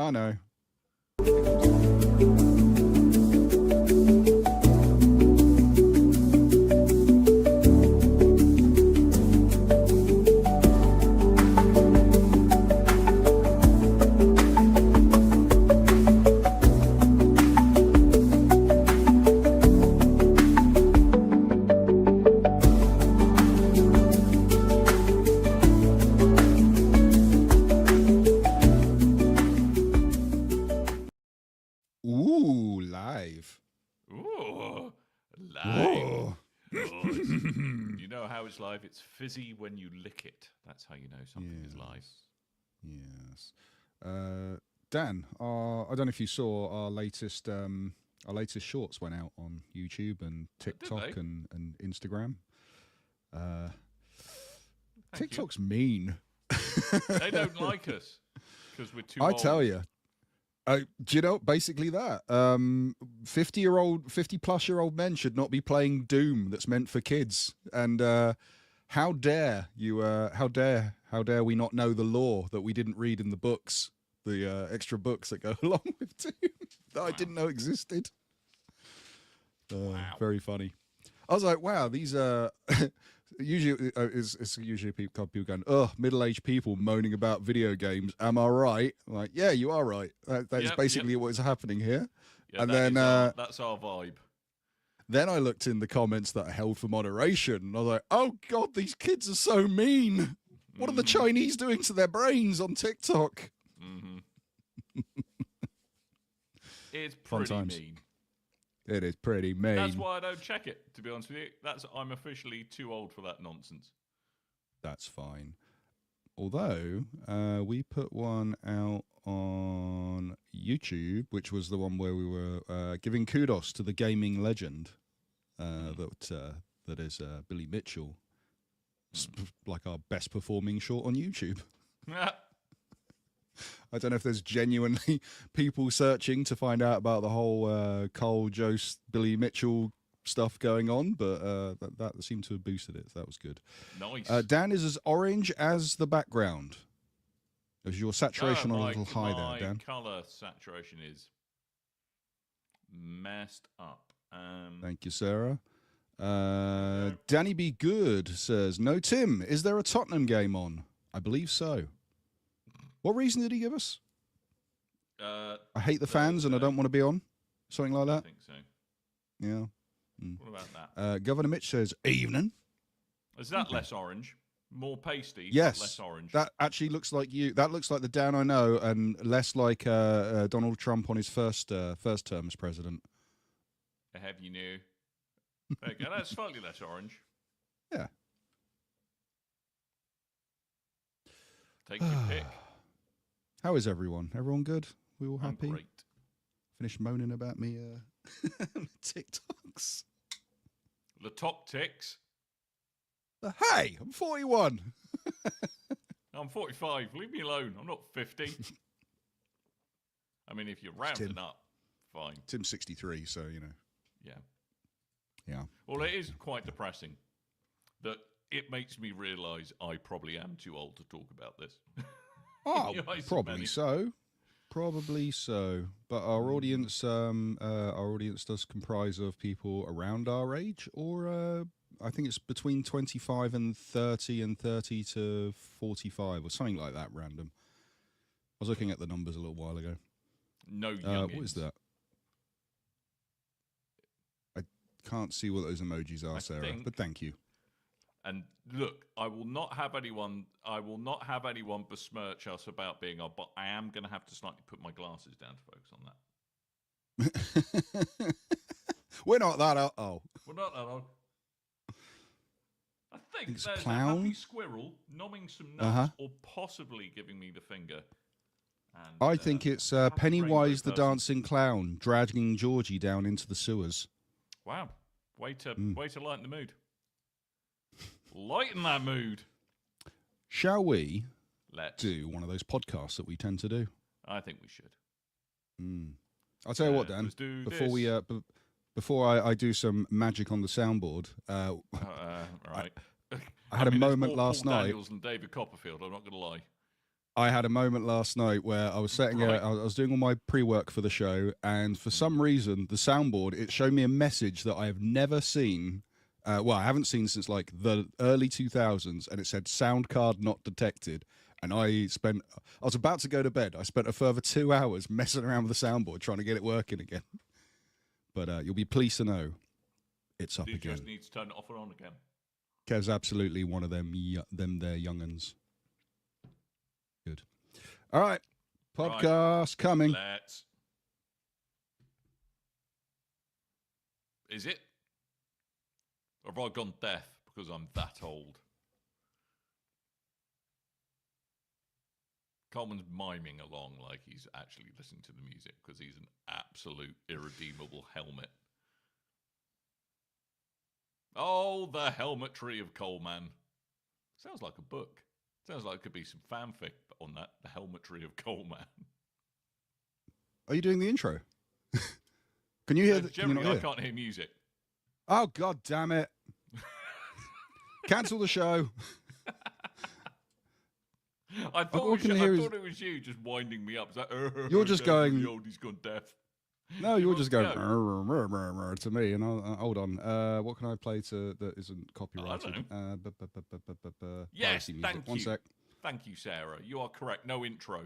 I know. Ooh, live. Ooh, live. Oh. Oh, you know how it's live? It's fizzy when you lick it. That's how you know something is live. Yes. Dan, I don't know if you saw our latest shorts went out on YouTube and TikTok and Instagram. TikTok's mean. They don't like us because we're too I old. tell you. Do you know, basically that 50-plus-year-old men should not be playing Doom that's meant for kids. And how dare you? How dare we not know the lore that we didn't read in the books, the extra books that go along with Doom that I didn't know existed. Very funny. I was like, wow, these usually it's usually people going, oh, middle-aged people moaning about video games. Am I right? I'm like, yeah, you are right. That's basically what is happening here. Yeah, and then that's our vibe. Then I looked in the comments that are held for moderation, and I was like, oh god, these kids are so mean. What are the Chinese doing to their brains on TikTok? It's pretty mean. It is pretty mean. That's why I don't check it, to be honest with you. I'm officially too old for that nonsense. That's fine. Although, we put one out on YouTube, which was the one where we were giving kudos to the gaming legend that is Billy Mitchell. Like our best performing short on YouTube. I don't know if there's genuinely people searching to find out about the whole Cole Jost Billy Mitchell stuff going on, but that seemed to have boosted it. So that was good. Nice. Dan is as orange as the background. Is your saturation on a little high there, Dan? My colour saturation is messed up. Thank you, Sarah. Danny B. Good says, no, Tim, is there a Tottenham game on? I believe so. What reason did he give us? I hate the fans and I don't want to be on. Something like that? I think so. Yeah. What about that? Governor Mitch says, evening. Is that less orange? More pasty, yes, less orange? That actually looks like you. That looks like the Dan I know and less like Donald Trump on his first term as president. Have you knew? There you go. That's slightly less orange. Yeah. Take your pick. How is everyone? Everyone good? We all happy? I'm great. Finished moaning about me TikToks. The top ticks. Hey, I'm 41. I'm 45. Leave me alone. I'm not 50. I mean, if you're rounding up, fine. Tim's 63, so, you know. Yeah. Yeah. Well, it is quite depressing that it makes me realise I probably am too old to talk about this. Oh, probably so. Probably so. But our audience does comprise of people around our age, or I think it's between 25 and 30 and 30 to 45 or something like that, random. I was looking at the numbers a little while ago. No youngins. What is that? I can't see what those emojis are, Sarah, but thank you. And look, I will not have anyone besmirch us about being old, but I am going to have to slightly put my glasses down to focus on that. We're not that old. Oh. We're not that old. I think it's there's a clown? happy squirrel nomming some nuts or possibly giving me the finger. And, I think it's Pennywise the dancing clown dragging Georgie down into the sewers. Wow. Way to lighten the mood. Lighten that mood. Shall we Let's do one of those podcasts that we tend to do? I think we should. I'll tell you what, Dan. Before I do some magic on the soundboard, right. I had a moment last Paul night. Daniels and David Copperfield. I'm not going to lie. I had a moment last night where I was I was doing all my pre-work for the show, and for some reason, the soundboard, it showed me a message that I have never seen. Well, I haven't seen since like the early 2000s, and it said "sound card not detected." And I was about to go to bed. I spent a further 2 hours messing around with the soundboard trying to get it working again. But you'll be pleased to know it's up again. You just need to turn it off and on again. Kev's absolutely one of them there young'uns. Good. All right. Podcast coming. Let's. Is it? Or have I gone deaf because I'm that old? Coleman's miming along like he's actually listening to the music because he's an absolute irredeemable helmet. Oh, the helmetry of Coleman. Sounds like a book. Sounds like it could be some fanfic on that. The helmetry of Coleman. Are you doing the intro? Can you hear? Generally, I can't hear music. Oh, God damn it! Cancel the show. I thought it was you just winding me up. Like, you're just going. The oldie's gone deaf. No, you're just going to me. And hold on. What can I play that isn't copyrighted? Yes, thank you. 1 sec. Thank you, Sarah. You are correct. No intro.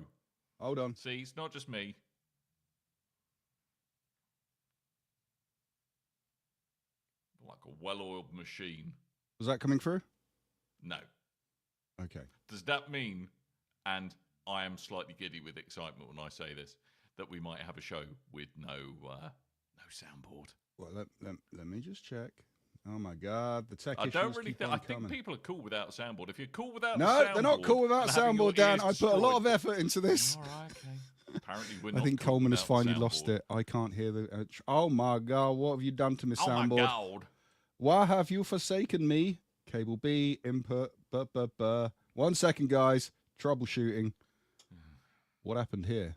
Hold on. See, it's not just me. Like a well-oiled machine. Was that coming through? No. Okay. Does that mean, and I am slightly giddy with excitement when I say this, that we might have a show with no soundboard? Well, let me just check. Oh my God, the tech issues. I don't really think. I think people are cool without soundboard. If you're cool without no, they're not cool without soundboard, Dan. I put a lot of effort into this. All right, okay. Apparently, we're not. I think cool Coleman has finally soundboard. lost it. I can't hear the. Oh my God, what have you done to my soundboard? Oh my God. Why have you forsaken me? Cable B input. 1 second, guys. Troubleshooting. What happened here?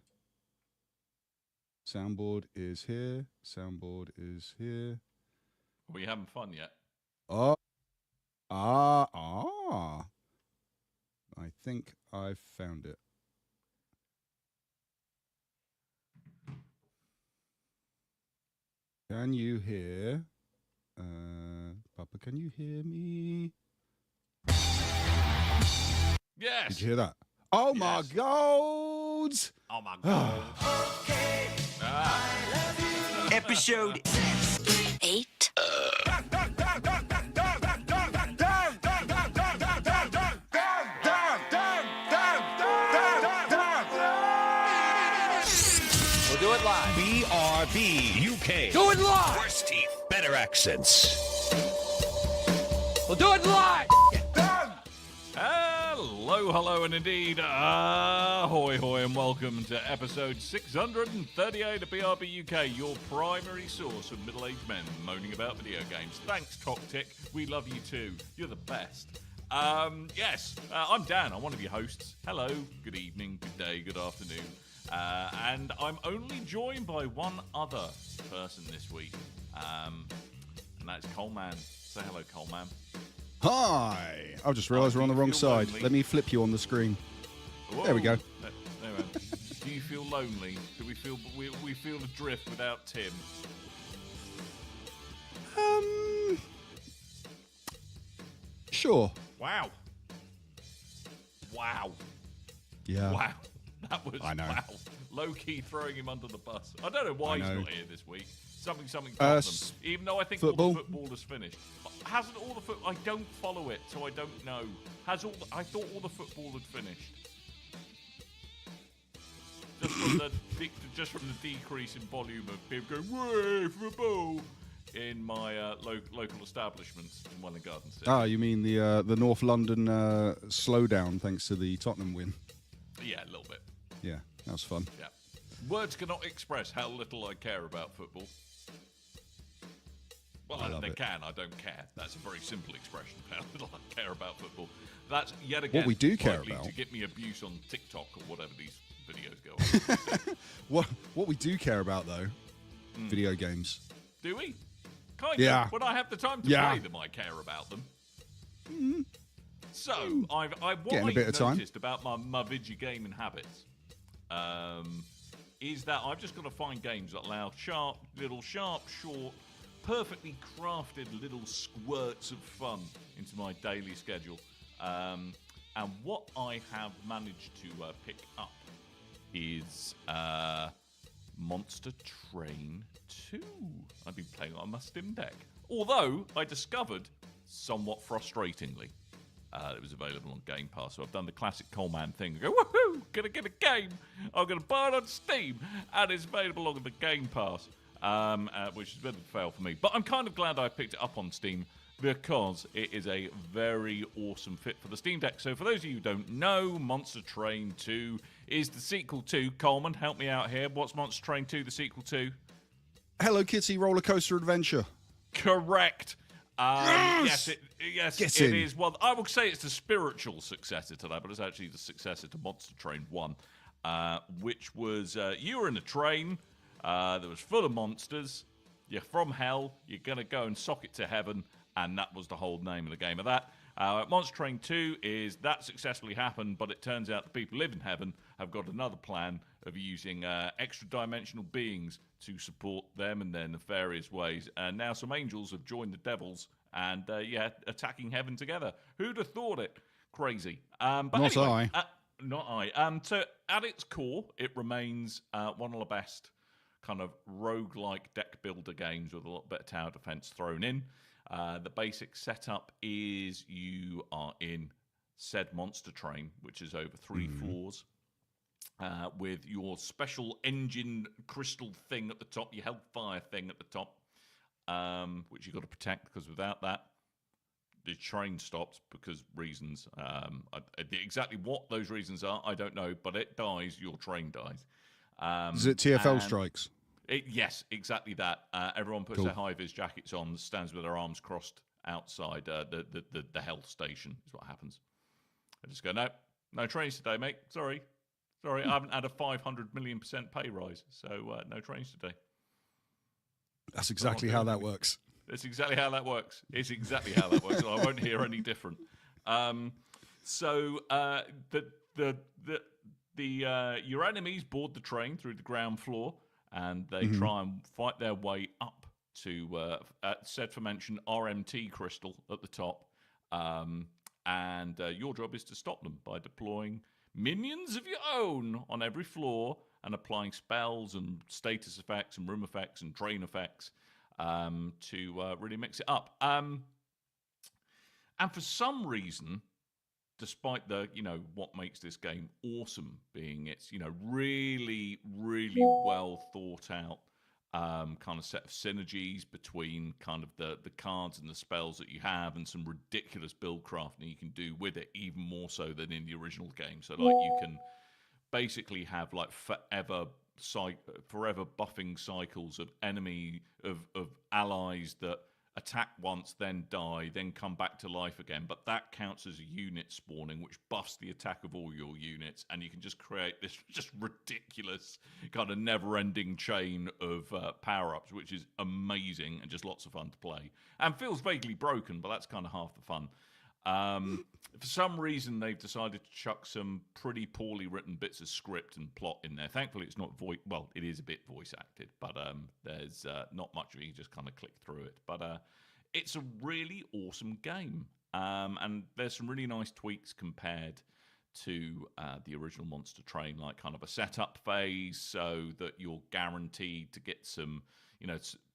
Soundboard is here. Soundboard is here. Are you having fun yet? I think I've found it. Can you hear? Papa, can you hear me? Yes. Did you hear that? Oh my God! Oh my God. Okay. Ah. I love you. Episode 8. We'll do it live. BRB UK. Do it live. Worse teeth, better accents. We'll do it live. Hello, and indeed, ahoy, hoy, and welcome to episode 638 of BRB UK, your primary source of middle-aged men moaning about video games. Thanks, Toctic. We love you too. You're the best. I'm Dan. I'm one of your hosts. Hello, good evening, good day, good afternoon. And I'm only joined by one other person this week, and that's Coleman. Say hello, Coleman. Hi! I just realised we're on the wrong side. Lonely? Let me flip you on the screen. Whoa. There we go. Do you feel lonely? Do we feel adrift without Tim? Sure. Wow. Yeah. Wow. That was I know. wow. Low key throwing him under the bus. I don't know why he's know. not here this week. Something Tottenham. Even though I think all football? the football is finished. Hasn't all the football? I don't follow it, so I don't know. I thought all the football had finished. Just from the decrease in volume of people going, "Way football!" in my local establishments in Welling Garden City. Ah, you mean the North London slowdown thanks to the Tottenham win? Yeah, a little bit. Yeah, that was fun. Yeah. Words cannot express how little I care about football. Well, they can. I don't care. That's a very simple expression of how little I care about football. That's yet again What we do care likely about to get me abuse on TikTok or whatever these videos go on. What we do care about though, video games. Do we? Kind Yeah. of. When I have the time to Yeah. play them, I care about them. So, what Getting a bit I've of time. noticed about my video gaming habits is that I've just got to find games that allow sharp, short, perfectly crafted little squirts of fun into my daily schedule. And what I have managed to pick up is Monster Train 2. I've been playing on my Steam Deck. Although I discovered, somewhat frustratingly, it was available on Game Pass. So I've done the classic Coleman thing. I go, woohoo, gonna get a game. I'm gonna buy it on Steam. And it's available on the Game Pass, which is a bit of a fail for me. But I'm kind of glad I picked it up on Steam because it is a very awesome fit for the Steam Deck. So for those of you who don't know, Monster Train 2 is the sequel to... Coleman, help me out here. What's Monster Train 2 the sequel to? Hello Kitty Roller Coaster Adventure. Correct. Yes, it in. is. Well, I would say it's the spiritual successor to that, but it's actually the successor to Monster Train 1, which was you were in a train that was full of monsters. You're from hell. You're going to go and sock it to heaven, and that was the whole name of the game of that. Monster Train 2 is that successfully happened, but it turns out the people who live in heaven have got another plan of using extra-dimensional beings to support them in their nefarious ways. And now some angels have joined the devils and, attacking heaven together. Who'd have thought it? Crazy. But Not anyway, I. Not I. So at its core, it remains one of the best kind of roguelike deck builder games with a lot better tower defense thrown in. The basic setup is you are in said monster train, which is over 3 floors, with your special engine crystal thing at the top, your hellfire thing at the top, which you've got to protect, because without that, the train stops because reasons. Exactly what those reasons are, I don't know, but it dies, your train dies. Is it TFL strikes? Yes, exactly that. Everyone puts their high-vis jackets on, stands with their arms crossed outside the health station, is what happens. I just go, no trains today, mate. Sorry, I haven't had a 500 million % pay rise, so no trains today. That's exactly how that works. That's exactly how that works. It's exactly how that works. I won't hear any different. Your enemies board the train through the ground floor, and they try and fight their way up to said for mention RMT crystal at the top. And your job is to stop them by deploying minions of your own on every floor and applying spells and status effects and room effects and train effects to really mix it up. And for some reason, despite what makes this game awesome being its, really, really well thought out kind of set of synergies between kind of the cards and the spells that you have, and some ridiculous build crafting you can do with it, even more so than in the original game. So like you can basically have like forever buffing cycles of of allies that attack once, then die, then come back to life again. But that counts as a unit spawning, which buffs the attack of all your units, and you can just create this just ridiculous kind of never-ending chain of power-ups, which is amazing and just lots of fun to play. And feels vaguely broken, but that's kind of half the fun. For some reason, they've decided to chuck some pretty poorly written bits of script and plot in there. Thankfully, it's not well, it is a bit voice acted, but there's not much of it. You just kind of click through it. But it's a really awesome game, and there's some really nice tweaks compared to the original Monster Train, like kind of a setup phase, so that you're guaranteed to get some,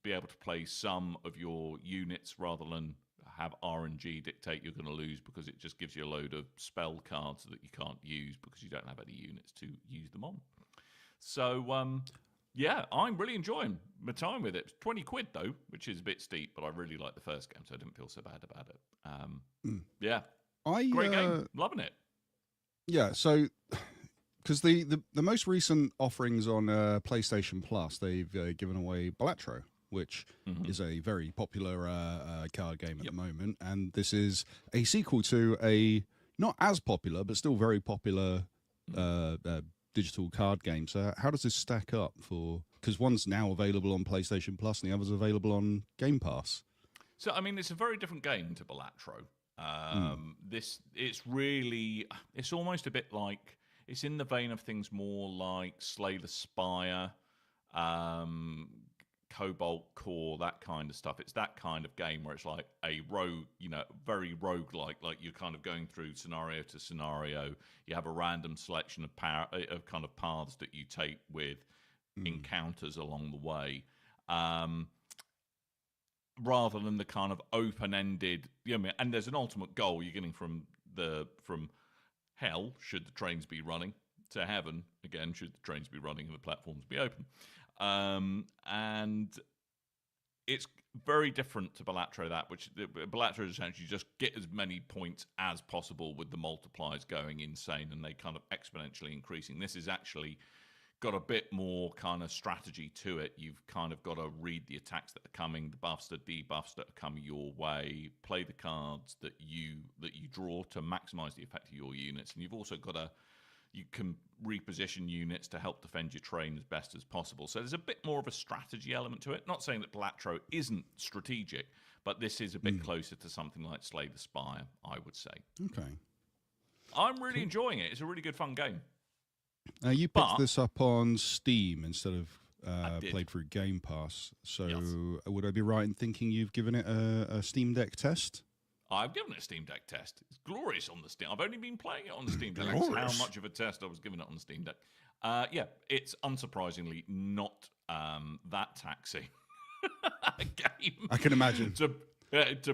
be able to play some of your units rather than have RNG dictate you're going to lose, because it just gives you a load of spell cards that you can't use because you don't have any units to use them on. So, I'm really enjoying my time with it. It's 20 quid though, which is a bit steep, but I really like the first game, so I didn't feel so bad about it. Great game. Loving it. Yeah, so because the most recent offerings on PlayStation Plus, they've given away Balatro, which is a very popular card game at the moment. And this is a sequel to a not as popular, but still very popular digital card game. So how does this stack up for... Because one's now available on PlayStation Plus and the other's available on Game Pass. So, I mean, it's a very different game to Balatro. It's almost a bit like, it's in the vein of things more like Slay the Spire, um, Cobalt Core, that kind of stuff. It's that kind of game where it's like a rogue, very roguelike, like you're kind of going through scenario to scenario. You have a random selection of kind of paths that you take with encounters along the way. Rather than the kind of open-ended, and there's an ultimate goal you're getting from hell, should the trains be running, to heaven, again, should the trains be running and the platforms be open. And it's very different to Balatro, which Balatro is essentially just get as many points as possible with the multipliers going insane and they kind of exponentially increasing. This is actually got a bit more kind of strategy to it. You've kind of got to read the attacks that are coming, the buffs, the debuffs that are coming your way, play the cards that you draw to maximize the effect of your units, and you've also got to you can reposition units to help defend your train as best as possible. So there's a bit more of a strategy element to it. Not saying that Balatro isn't strategic, but this is a bit closer to something like Slay the Spire, I would say. Okay. I'm really enjoying it. It's a really good fun game. You picked this up on Steam instead of played through Game Pass. So would I be right in thinking you've given it a Steam Deck test? I've given it a Steam Deck test. It's glorious on the Steam. I've only been playing it on the Steam Deck. That's how much of a test I was giving it on the Steam Deck. It's unsurprisingly not that taxing a game. I can imagine. To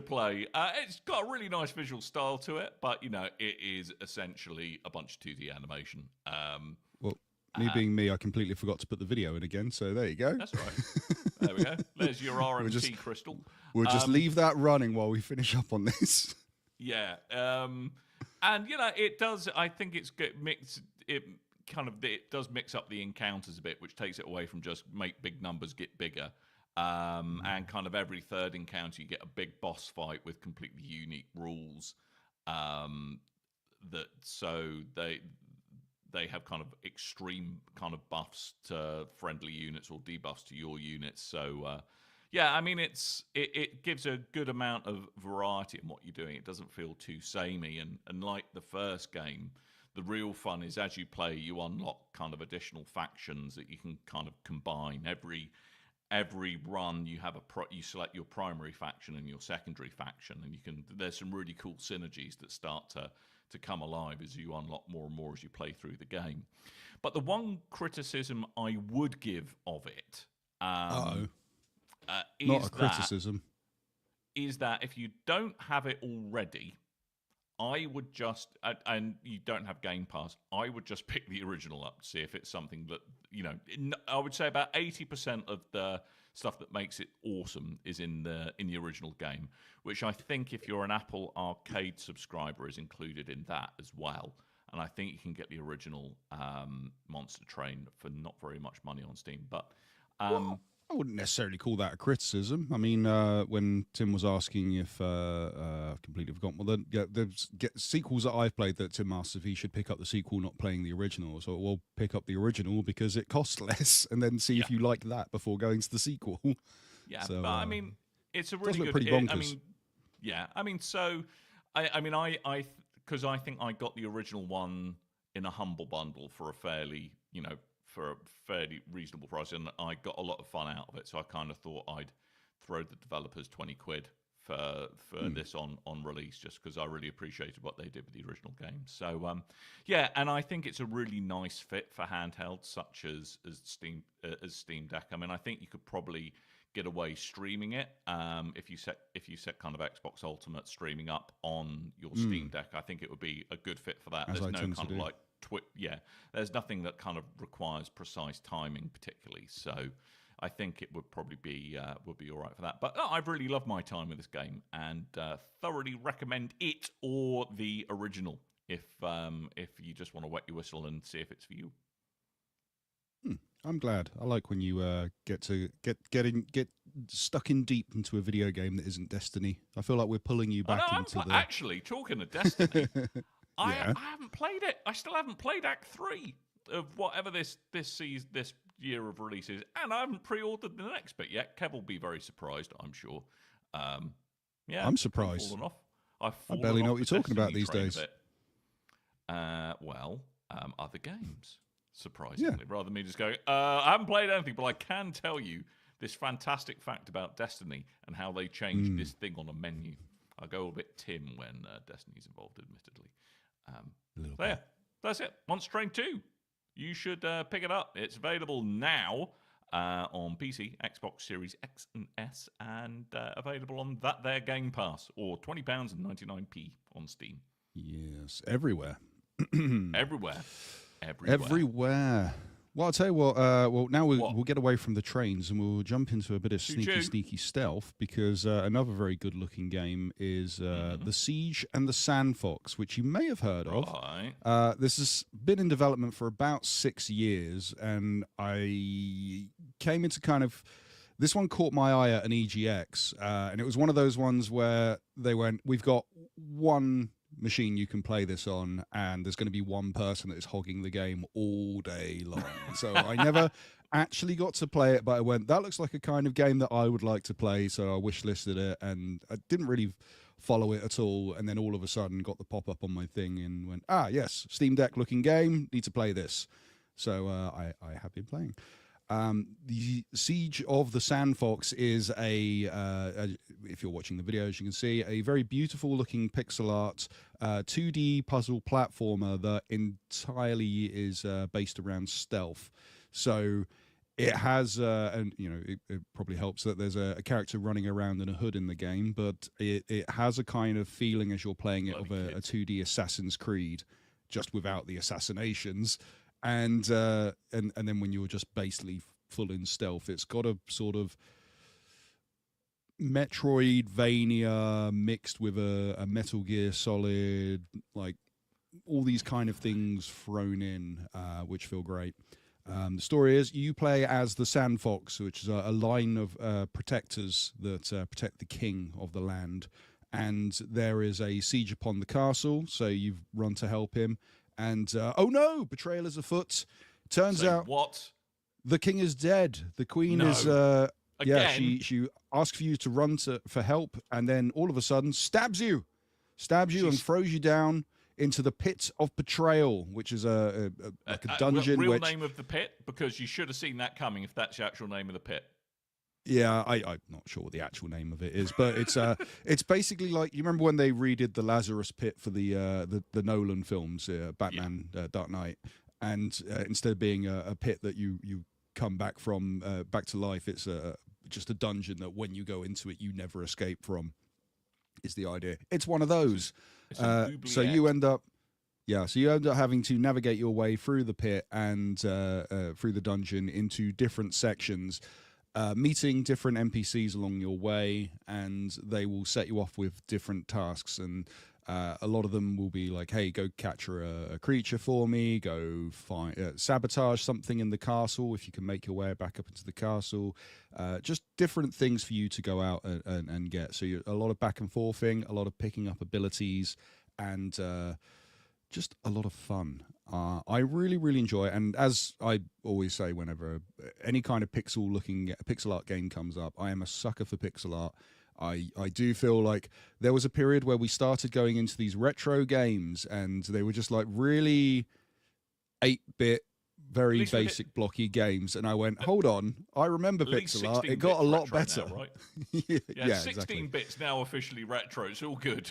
play. It's got a really nice visual style to it, but, it is essentially a bunch of 2D animation. Me being me, I completely forgot to put the video in again, so there you go. That's right. There we go. There's your RMT crystal. We'll just leave that running while we finish up on this. Yeah. And, it does, I think it's mixed, it does mix up the encounters a bit, which takes it away from just make big numbers get bigger. And kind of every third encounter, you get a big boss fight with completely unique rules. So they have kind of extreme kind of buffs to friendly units or debuffs to your units. So it gives a good amount of variety in what you're doing. It doesn't feel too samey. And like the first game, the real fun is as you play, you unlock kind of additional factions that you can kind of combine. Every run you have you select your primary faction and your secondary faction, and there's some really cool synergies that start to come alive as you unlock more and more as you play through the game. But the one criticism I would give of it is that if you don't have it already, I would just, and you don't have Game Pass, I would just pick the original up to see if it's something that, I would say about 80% of the stuff that makes it awesome is in the original game, which I think if you're an Apple Arcade subscriber is included in that as well. And I think you can get the original Monster Train for not very much money on Steam. But I wouldn't necessarily call that a criticism. I mean, when Tim was asking if I've completely forgotten, there's sequels that I've played that Tim asked if he should pick up the sequel, not playing the original. So we'll pick up the original because it costs less, and then see if you like that before going to the sequel. Yeah, so, but I mean, it's a really good. Pretty bonkers. Because I think I got the original one in a humble bundle for a fairly reasonable price, and I got a lot of fun out of it. So I kind of thought I'd throw the developers £20 for this on release, just because I really appreciated what they did with the original game. So and I think it's a really nice fit for handhelds such as Steam Deck. I mean, I think you could probably get away streaming it if you set kind of Xbox Ultimate streaming up on your Steam Deck. I think it would be a good fit for that. There's no kind of like there's nothing that kind of requires precise timing particularly, so I think it would probably be all right for that. But I've really loved my time with this game and thoroughly recommend it or the original if you just want to wet your whistle and see if it's for you. I'm glad. I like when you get stuck in deep into a video game that isn't Destiny. I feel like we're pulling you back into the. Actually, talking of Destiny, I haven't played it. I still haven't played Act 3 of whatever this year of releases, and I haven't pre-ordered the next bit yet. Kev will be very surprised, I'm sure. I'm surprised. I've I fallen barely know off what you're the talking about Destiny these train a days. bit. Other games, surprisingly, rather than me just going, I haven't played anything, but I can tell you this fantastic fact about Destiny and how they changed this thing on a menu. I go a bit Tim when Destiny's involved, admittedly. Yeah, that's it. Monster Train 2. You should pick it up. It's available now on PC, Xbox Series X and S, and available on that there Game Pass, or £20.99 on Steam. Yes, everywhere. Everywhere. Everywhere. Well, I'll tell you what. Now we'll get away from the trains and we'll jump into a bit of sneaky stealth, because another very good-looking game is The Siege and the Sandfox, which you may have heard of. Right. This has been in development for about 6 years, and I came into this one caught my eye at an EGX, and it was one of those ones where they went, we've got one machine you can play this on, and there's going to be one person that is hogging the game all day long. So I never actually got to play it, but I went, that looks like a kind of game that I would like to play, so I wishlisted it, and I didn't really follow it at all, and then all of a sudden got the pop-up on my thing and went, yes, Steam Deck looking game, need to play this. So I have been playing. The Siege of the Sandfox is if you're watching the videos, you can see a very beautiful looking pixel art 2D puzzle platformer that entirely is based around stealth. So it has, and it probably helps that there's a character running around in a hood in the game, but it has a kind of feeling as you're playing it of a 2D Assassin's Creed, just without the assassinations. And then when you're just basically full in stealth, it's got a sort of Metroidvania mixed with a Metal Gear Solid, like all these kind of things thrown in, which feel great. The story is you play as the Sandfox, which is a line of protectors that protect the king of the land. And there is a siege upon the castle, so you've run to help him. And, oh no, betrayal is afoot. Turns out what? The king is dead. The queen is, she asks for you to run for help, and then all of a sudden stabs you and throws you down into the pit of betrayal, which is like a dungeon. Real name of the pit? Because you should have seen that coming if that's the actual name of the pit. Yeah, I'm not sure what the actual name of it is, but it's basically like, you remember when they redid the Lazarus Pit for the Nolan films, Batman, Dark Knight, and instead of being a pit that you come back from back to life, it's just a dungeon that when you go into it you never escape from. Is the idea? It's one of those. So you end up having to navigate your way through the pit and through the dungeon into different sections. Meeting different NPCs along your way, and they will set you off with different tasks, and a lot of them will be like, hey, go capture a creature for me, go find sabotage something in the castle if you can make your way back up into the castle, just different things for you to go out and get. So a lot of back and forthing, a lot of picking up abilities, and just a lot of fun. I really, really enjoy it. And as I always say, whenever any kind of pixel art game comes up, I am a sucker for pixel art. I do feel like there was a period where we started going into these retro games, and they were just like really 8-bit, very basic blocky games. And I went, hold on, I remember pixel art. It got a lot better. Now, right? yeah, 16 exactly. bits now officially retro. It's all good.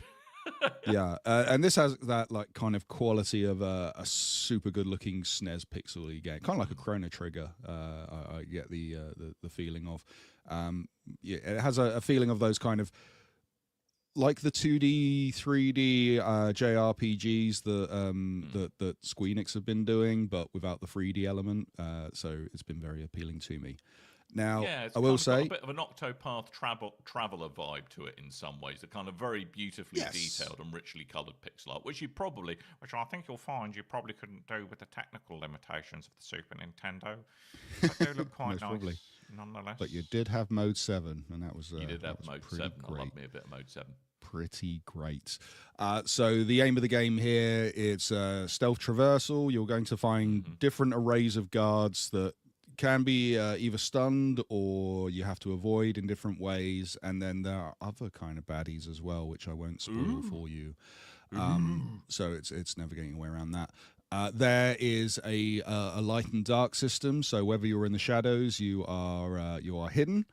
Yeah, and this has that like kind of quality of a super good looking SNES pixely game, kind of like a Chrono Trigger. I get the feeling of, it has a feeling of those kind of like the 2D, 3D JRPGs that Square Enix have been doing, but without the 3D element. So it's been very appealing to me. Now, I will say, got a bit of an Octopath Traveler vibe to it in some ways. A kind of very beautifully detailed and richly coloured pixel art, which I think you'll find you probably couldn't do with the technical limitations of the Super Nintendo. But they look quite nice, probably. Nonetheless. But you did have Mode 7, and that was you did have Mode 7. Great. I love me a bit of Mode 7. Pretty great. So the aim of the game here is stealth traversal. You're going to find different arrays of guards that can be either stunned or you have to avoid in different ways. And then there are other kind of baddies as well, which I won't spoil for you. So it's navigating a way around that. There is a light and dark system. So whether you're in the shadows, you are hidden.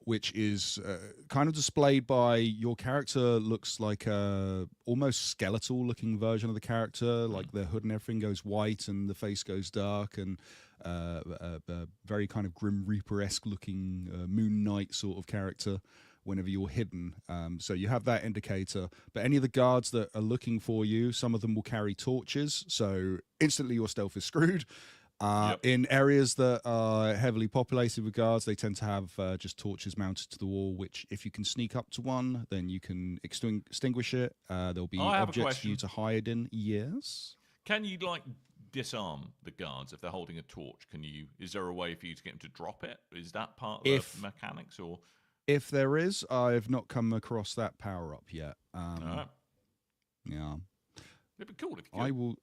Which is kind of displayed by your character looks like a almost skeletal looking version of the character, like the hood and everything goes white and the face goes dark, and a very kind of Grim Reaper-esque looking Moon Knight sort of character whenever you're hidden. So you have that indicator, but any of the guards that are looking for you, some of them will carry torches, so instantly your stealth is screwed. In areas that are heavily populated with guards, they tend to have just torches mounted to the wall, which if you can sneak up to one, then you can extinguish it. There'll be objects for you to hide in. Yes? Can you, like, disarm the guards if they're holding a torch? Is there a way for you to get them to drop it? Is that part of the mechanics? Or if there is, I've not come across that power-up yet. Yeah. It'd be cool if you could.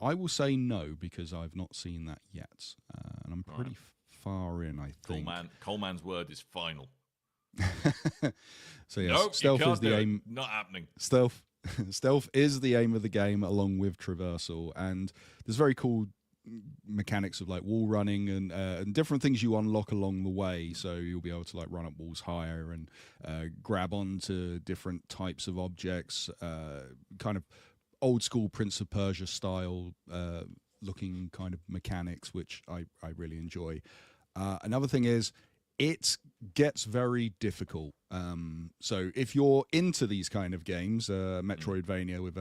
I will say no because I've not seen that yet, and I'm pretty far in. I think Coleman's word is final. So yes, nope, stealth is the aim. Not happening. Stealth is the aim of the game, along with traversal, and there's very cool mechanics of like wall running and different things you unlock along the way. So you'll be able to like run up walls higher and grab onto different types of objects, kind of old school Prince of Persia style looking kind of mechanics, which I really enjoy. Another thing is it gets very difficult. So if you're into these kind of games, Metroidvania with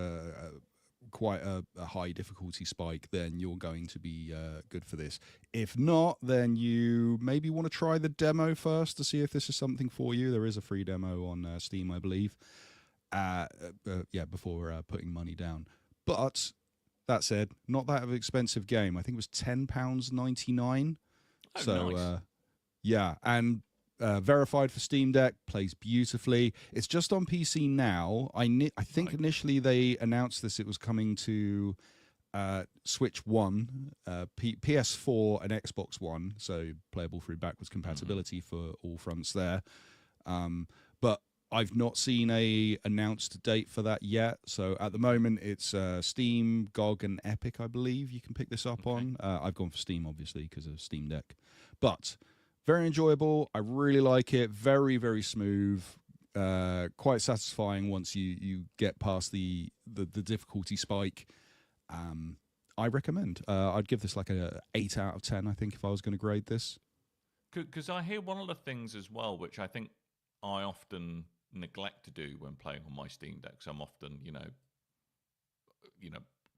quite a high difficulty spike, then you're going to be good for this. If not, then you maybe want to try the demo first to see if this is something for you. There is a free demo on Steam, I believe. Before putting money down. But that said, not that of an expensive game. I think it was £10.99. Nice. And verified for Steam Deck, plays beautifully. It's just on PC now. I think initially they announced it was coming to Switch One, PS4, and Xbox One, so playable through backwards compatibility for all fronts there. But I've not seen a announced date for that yet. So at the moment, it's Steam, GOG, and Epic, I believe you can pick this up on. I've gone for Steam, obviously, because of Steam Deck. But very enjoyable. I really like it. Very, very smooth. Quite satisfying once you get past the difficulty spike. I recommend. I'd give this like a 8 out of 10, I think, if I was going to grade this. Because I hear one of the things as well, which I think I often neglect to do when playing on my Steam Deck. So I'm often,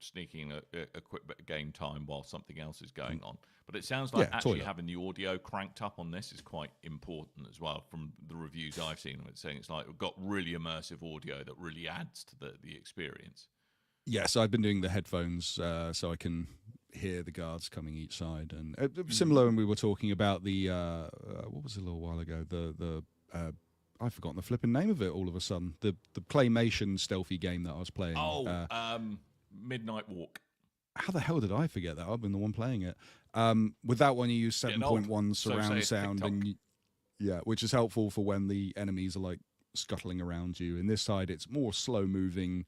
sneaking a quick bit of game time while something else is going on. But it sounds like having the audio cranked up on this is quite important as well. From the reviews I've seen of it, saying it's like we've got really immersive audio that really adds to the experience. Yes, I've been doing the headphones so I can hear the guards coming each side, and similar when we were talking about the what was it a little while ago, the I've forgotten the flipping name of it all of a sudden. The claymation stealthy game that I was playing. Midnight Walk. How the hell did I forget that? I've been the one playing it. With that one, you use 7.1 surround sound, and which is helpful for when the enemies are like scuttling around you. In this side, it's more slow moving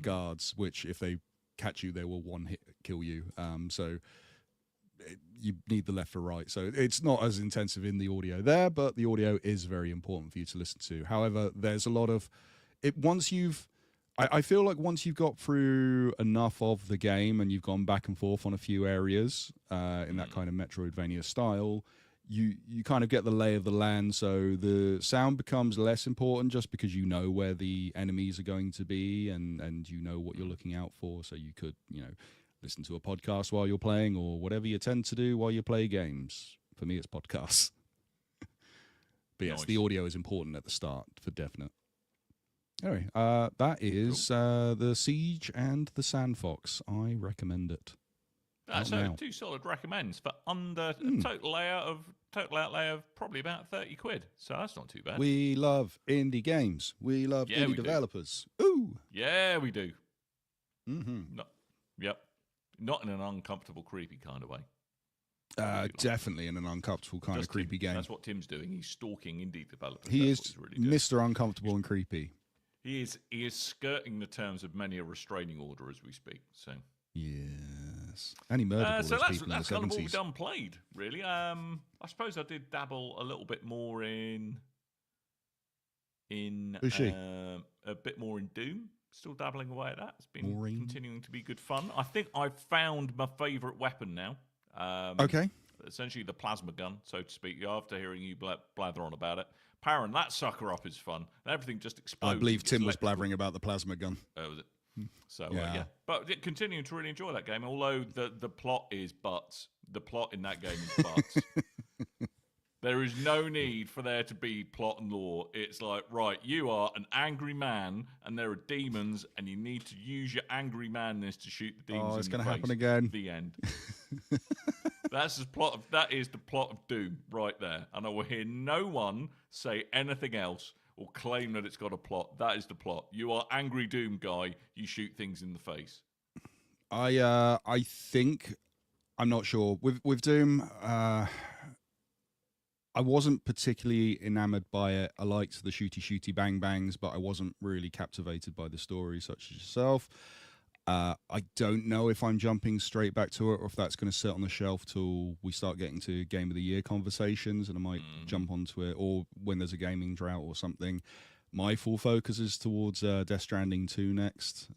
guards, which if they catch you, they will one hit kill you. You need the left or right, so it's not as intensive in the audio there, but the audio is very important for you to listen to. However, there's a lot of it I feel like once you've got through enough of the game and you've gone back and forth on a few areas in that kind of Metroidvania style, you kind of get the lay of the land, so the sound becomes less important just because you know where the enemies are going to be and you know what you're looking out for, so you could, listen to a podcast while you're playing or whatever you tend to do while you play games. For me, it's podcasts. But yes, the audio is important at the start for definite. Anyway, that is The Siege and the Sandfox. I recommend it. So 2 solid recommends for under a total outlay of probably about £30. So that's not too bad. We love indie games. We love indie developers. Ooh. Yeah, we do. Mm-hmm. Not in an uncomfortable, creepy kind of way. Definitely in an uncomfortable kind of creepy game. That's what Tim's doing. He's stalking indie developers. He That's is what he's really doing. Mr. Uncomfortable and Creepy. He is skirting the terms of many a restraining order as we speak. So yes, and he murdered all so those that's people in the kind of all 70s. we've done played, really. I suppose I did dabble a little bit more in a bit more in Doom. Still dabbling away at that. It's been continuing to be good fun. I think I've found my favourite weapon now. Okay. Essentially the plasma gun, so to speak. After hearing you blather on about it, powering that sucker up is fun. And everything just explodes. I believe Tim was blathering about the plasma gun. Oh, was it? So yeah, but continuing to really enjoy that game. Although the plot is butts. The plot in that game is butts. There is no need for there to be plot and lore. It's like, right, you are an angry man, and there are demons, and you need to use your angry manness to shoot the demons. Oh, it's going to happen again. The end. That is the plot of Doom right there. And I will hear no one say anything else or claim that it's got a plot. That is the plot. You are angry Doom guy. You shoot things in the face. I think, I'm not sure with Doom. I wasn't particularly enamored by it. I liked the shooty bang bangs, but I wasn't really captivated by the story, such as yourself. I don't know if I'm jumping straight back to it or if that's going to sit on the shelf till we start getting to Game of the Year conversations, and I might jump onto it, or when there's a gaming drought or something. My full focus is towards Death Stranding 2 next.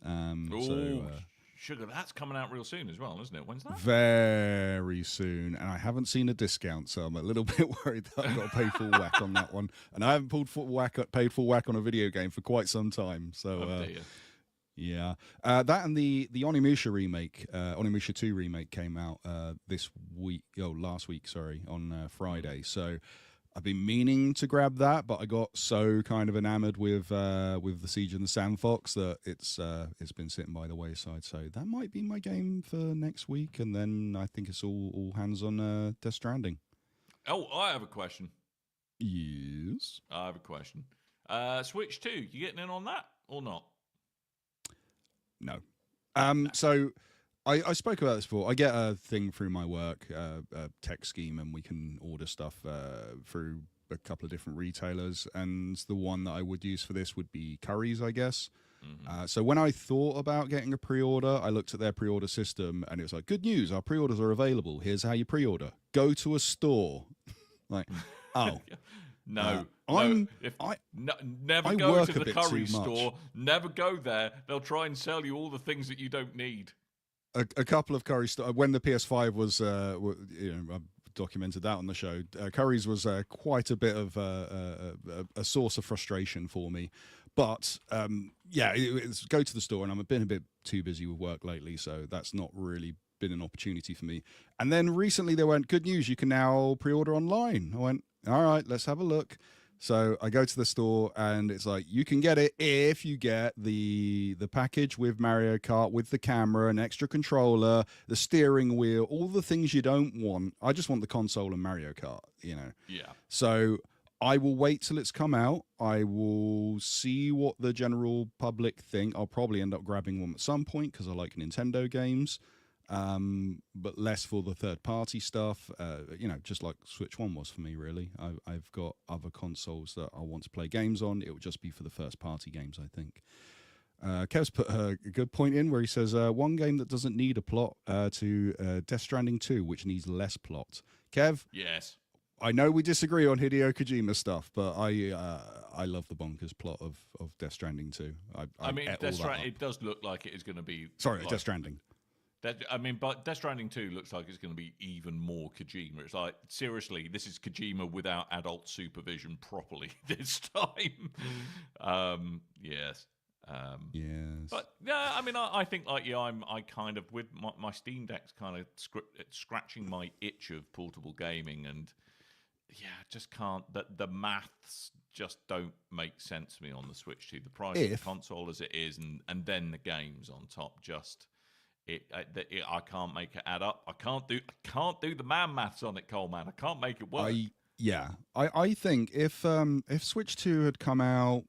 Sugar, that's coming out real soon as well, isn't it? When's that? Very soon, and I haven't seen a discount, so I'm a little bit worried that I've got to pay full whack on that one. And I haven't paid full whack on a video game for quite some time. So, yeah, that and the Onimusha remake, Onimusha 2 remake came out last week, on Friday. So I've been meaning to grab that, but I got so kind of enamored with the Siege and the Sandfox that it's been sitting by the wayside. So that might be my game for next week, and then I think it's all hands on Death Stranding. Oh, I have a question. Yes, I have a question. Switch 2, you getting in on that or not? No. So I spoke about this before. I get a thing through my work, a tech scheme, and we can order stuff through a couple of different retailers. And the one that I would use for this would be Curry's, I guess. Mm-hmm. So when I thought about getting a pre-order, I looked at their pre-order system, and it was like, good news, our pre-orders are available. Here's how you pre-order. Go to a store. Like, oh. No, never I go work to a the bit curry too much. store. Never go there. They'll try and sell you all the things that you don't need. A couple of Curry stores, when the PS5 was, I documented that on the show. Curry's was quite a bit of a source of frustration for me. But it's go to the store, and I've been a bit too busy with work lately, so that's not really been an opportunity for me. And then recently they went, good news, you can now pre-order online. I went, all right, let's have a look. So I go to the store, and it's like, you can get it if you get the package with Mario Kart, with the camera, an extra controller, the steering wheel, all the things you don't want. I just want the console and Mario Kart, Yeah. So I will wait till it's come out. I will see what the general public think. I'll probably end up grabbing one at some point because I like Nintendo games. But less for the third-party stuff, just like Switch 1 was for me, really. I've got other consoles that I want to play games on. It will just be for the first-party games, I think. Kev's put a good point in where he says, one game that doesn't need a plot to Death Stranding 2, which needs less plot. Kev? Yes. I know we disagree on Hideo Kojima stuff, but I love the bonkers plot of Death Stranding 2. It does look like it is going to be... Sorry, Death Stranding. But Death Stranding 2 looks like it's going to be even more Kojima. It's like, seriously, this is Kojima without adult supervision properly this time. Yes. Yes. But, yeah, I think, like, I kind of, with my Steam Deck's kind of scratching my itch of portable gaming, and, yeah, just can't, the maths just don't make sense to me on the Switch 2. The price of the console as it is, and then the games on top just... I can't make it add up. I can't do the man maths on it, Coleman. I can't make it work. I think if Switch 2 had come out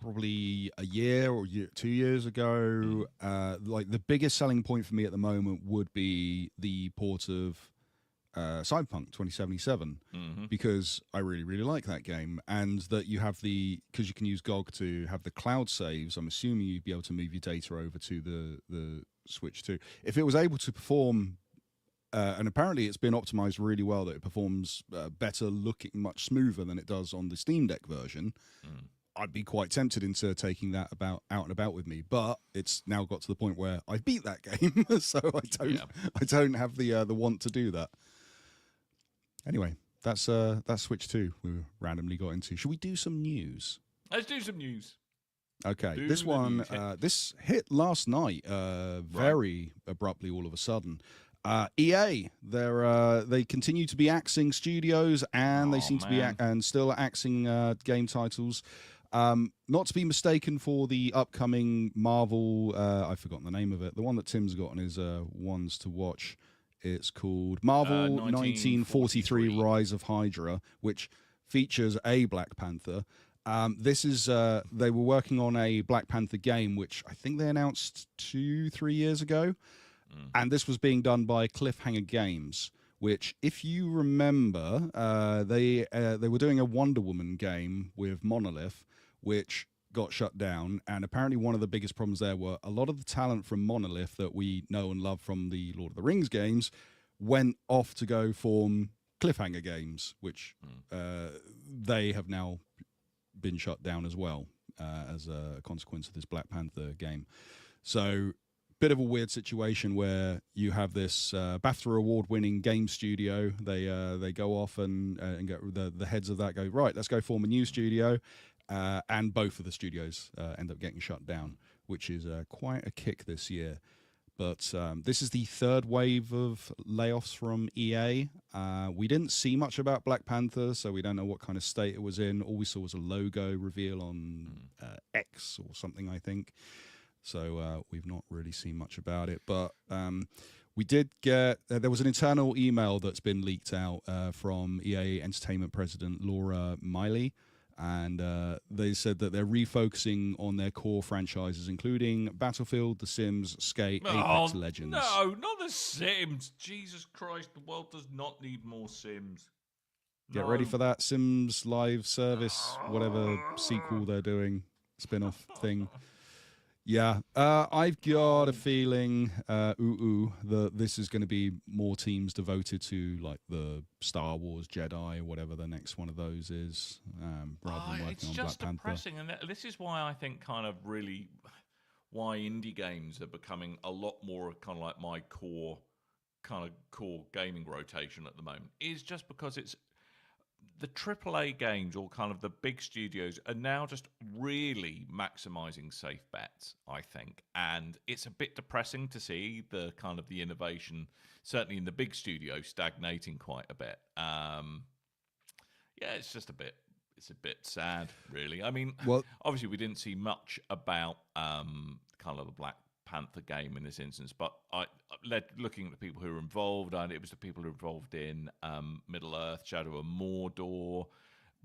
probably a year or 2 years ago, like the biggest selling point for me at the moment would be the port of Cyberpunk 2077 because I really, really like that game. And that you have because you can use GOG to have the cloud saves, I'm assuming you'd be able to move your data over to the Switch too. If it was able to perform, and apparently it's been optimized really well, that it performs better looking, much smoother than it does on the Steam Deck version, I'd be quite tempted into taking that out and about with me, but it's now got to the point where I beat that game, so I don't have the want to do that. Anyway, that's Switch 2 we randomly got into. Should we do some news? Let's do some news. Okay, this one this hit last night very abruptly all of a sudden. EA, they continue to be axing studios, and they seem to be still axing game titles. Not to be mistaken for the upcoming Marvel, I've forgotten the name of it, the one that Tim's got on his ones to watch. It's called Marvel 1943 Rise of Hydra, which features a Black Panther. This is they were working on a Black Panther game, which I think they announced 2-3 years ago. And this was being done by Cliffhanger Games, which, if you remember, they were doing a Wonder Woman game with Monolith, which got shut down. And apparently one of the biggest problems there were a lot of the talent from Monolith that we know and love from the Lord of the Rings games went off to go form Cliffhanger Games, which they have now been shut down as well as a consequence of this Black Panther game. So bit of a weird situation where you have this BAFTA award-winning game studio. They go off and get the heads of that go, right, let's go form a new studio, and both of the studios end up getting shut down, which is quite a kick this year. But this is the third wave of layoffs from EA. We didn't see much about Black Panther, so we don't know what kind of state it was in. All we saw was a logo reveal on X or something, I think. So we've not really seen much about it. But we did get... there was an internal email that's been leaked out from EA Entertainment President Laura Miley. And they said that they're refocusing on their core franchises, including Battlefield, The Sims, Skate, Apex Legends. No, not The Sims. Jesus Christ, the world does not need more Sims. Get ready for that Sims live service, whatever sequel they're doing, spin-off thing. Yeah, I've got a feeling, that this is going to be more teams devoted to like the Star Wars Jedi, whatever the next one of those is, rather than working on Black Panther. It's just depressing, and this is why I think kind of really why indie games are becoming a lot more kind of like my core gaming rotation at the moment, is just because it's the AAA games, or kind of the big studios, are now just really maximizing safe bets, I think. And it's a bit depressing to see the kind of the innovation, certainly in the big studios, stagnating quite a bit. Yeah, it's just a bit sad, really. I mean, obviously we didn't see much about kind of the Black Panther game in this instance, but looking at the people who were involved, and it was the people who were involved in Middle Earth, Shadow of Mordor,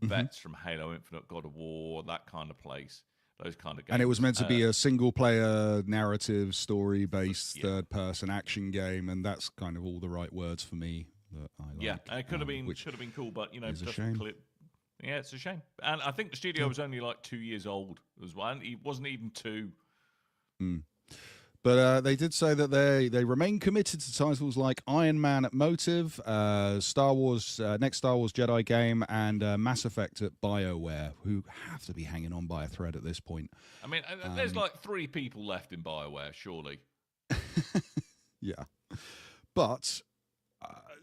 vets from Halo Infinite, God of War, that kind of place, those kind of games. And it was meant to be a single-player narrative, story-based, third-person action game, and that's kind of all the right words for me that I like. Yeah, it could have been cool, but it's a shame. Yeah, it's a shame. And I think the studio was only like 2 years old as well. And he wasn't even 2. But they did say that they remain committed to titles like Iron Man at Motive, Star Wars, next Star Wars Jedi game, and Mass Effect at BioWare, who have to be hanging on by a thread at this point. I mean, there's like 3 people left in BioWare, surely. Yeah. But...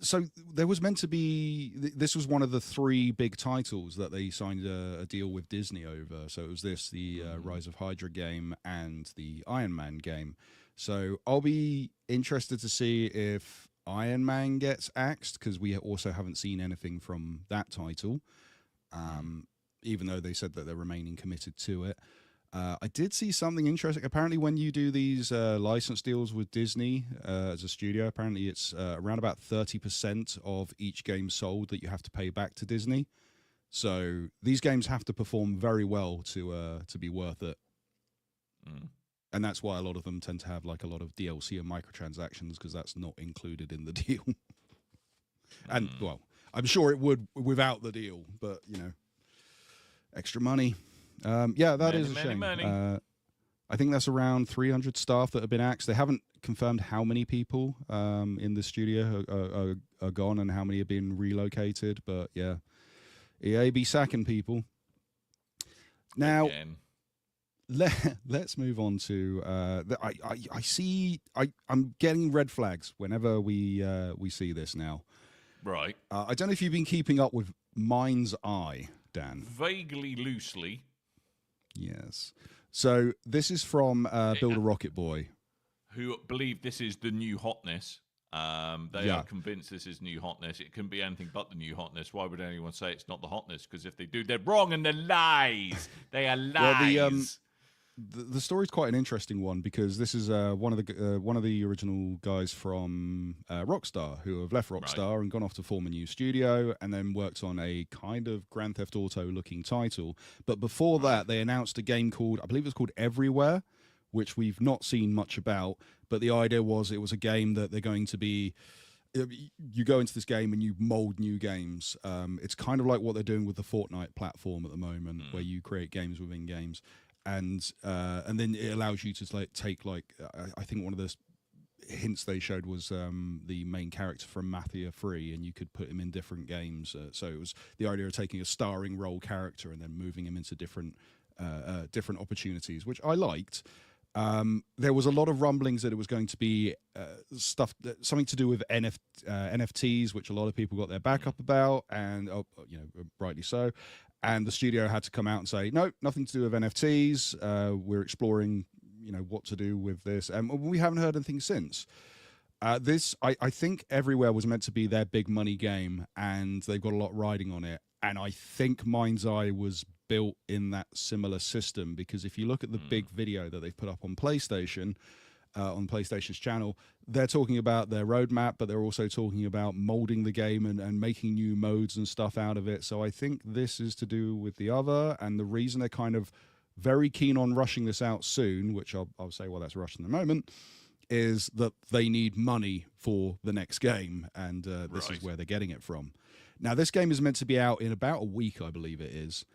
so there was meant to be... This was one of the 3 big titles that they signed a deal with Disney over. So it was the Rise of Hydra game and the Iron Man game. So I'll be interested to see if Iron Man gets axed, because we also haven't seen anything from that title, even though they said that they're remaining committed to it. I did see something interesting. Apparently, when you do these license deals with Disney as a studio, apparently it's around about 30% of each game sold that you have to pay back to Disney. So these games have to perform very well to be worth it. And that's why a lot of them tend to have like a lot of DLC and microtransactions, because that's not included in the deal. And well, I'm sure it would without the deal, but extra money. Yeah, that is a shame. I think that's around 300 staff that have been axed. They haven't confirmed how many people in the studio are gone and how many have been relocated. But yeah, EA be sacking people. Now, let's move on to. I'm getting red flags whenever we see this now. Right. I don't know if you've been keeping up with Mind's Eye, Dan. Vaguely, loosely. Yes. So this is from Builder Rocket Boy, who believe this is the new hotness. They are convinced this is new hotness. It can be anything but the new hotness. Why would anyone say it's not the hotness? Because if they do, they're wrong and they're lies. They are lies. Well, the story's quite an interesting one because this is one of the original guys from Rockstar who have left Rockstar and gone off to form a new studio and then worked on a kind of Grand Theft Auto looking title. But before that, they announced a game called, I believe it was called Everywhere, which we've not seen much about. But the idea was it was a game that they're going to be. You go into this game and you mold new games. It's kind of like what they're doing with the Fortnite platform at the moment, where you create games within games. And then it allows you to take I think one of the hints they showed was the main character from Mafia 3, and you could put him in different games. So it was the idea of taking a starring role character and then moving him into different opportunities, which I liked. There was a lot of rumblings that it was going to be something to do with NFTs, which a lot of people got their back up about, and rightly so. And the studio had to come out and say, no, nothing to do with NFTs. We're exploring, what to do with this. And we haven't heard anything since. I think Everywhere was meant to be their big money game, and they've got a lot riding on it. And I think Mind's Eye was built in that similar system, because if you look at the big video that they've put up on PlayStation, on PlayStation's channel, they're talking about their roadmap, but they're also talking about molding the game and making new modes and stuff out of it. So I think this is to do with the other, and the reason they're kind of very keen on rushing this out soon, which I'll say, well, that's rushed in a moment, is that they need money for the next game, and this is where they're getting it from. Now, this game is meant to be out in about a week, I believe it is.